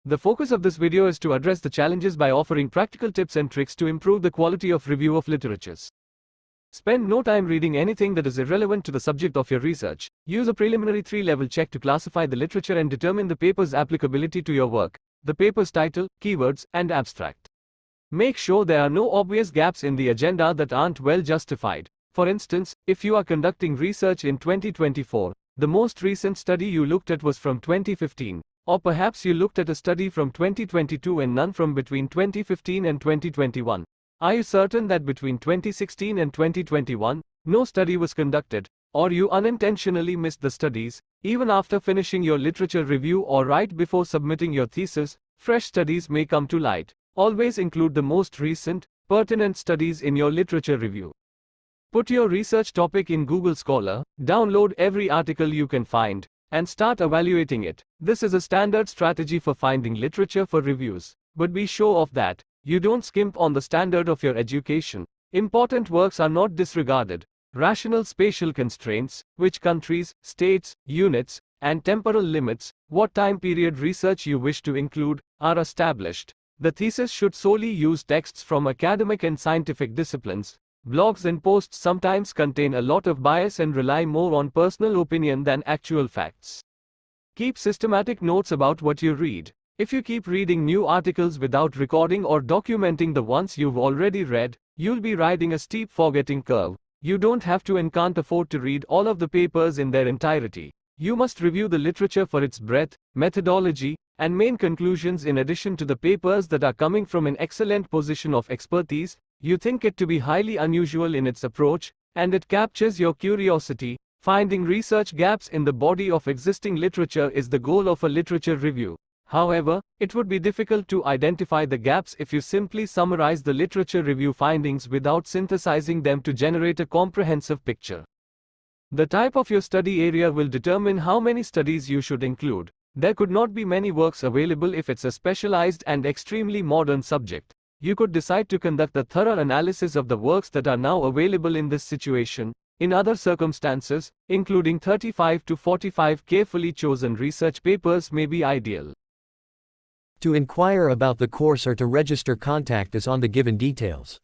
The focus of this video is to address the challenges by offering practical tips and tricks to improve the quality of review of literatures. Spend no time reading anything that is irrelevant to the subject of your research. Use a preliminary 3-level check to classify the literature and determine the paper's applicability to your work, the paper's title, keywords, and abstract. Make sure there are no obvious gaps in the agenda that aren't well justified. For instance, if you are conducting research in 2024, the most recent study you looked at was from 2015, or perhaps you looked at a study from 2022 and none from between 2015 and 2021. Are you certain that between 2016 and 2021, no study was conducted, or you unintentionally missed the studies? Even after finishing your literature review or right before submitting your thesis, fresh studies may come to light. Always include the most recent, pertinent studies in your literature review. Put your research topic in Google Scholar, download every article you can find, and start evaluating it. This is a standard strategy for finding literature for reviews. But be sure of that you don't skimp on the standard of your education. Important works are not disregarded. Rational spatial constraints, which countries, states, units, and temporal limits, what time period research you wish to include, are established. The thesis should solely use texts from academic and scientific disciplines. Blogs and posts sometimes contain a lot of bias and rely more on personal opinion than actual facts. Keep systematic notes about what you read. If you keep reading new articles without recording or documenting the ones you've already read, you'll be riding a steep forgetting curve. You don't have to and can't afford to read all of the papers in their entirety. You must review the literature for its breadth, methodology, and main conclusions in addition to the papers that are coming from an excellent position of expertise. You think it to be highly unusual in its approach, and it captures your curiosity. Finding research gaps in the body of existing literature is the goal of a literature review. However, it would be difficult to identify the gaps if you simply summarize the literature review findings without synthesizing them to generate a comprehensive picture. The type of your study area will determine how many studies you should include. There could not be many works available if it's a specialized and extremely modern subject. You could decide to conduct a thorough analysis of the works that are now available in this situation. In other circumstances, including 35 to 45 carefully chosen research papers may be ideal. To inquire about the course or to register, contact us on the given details.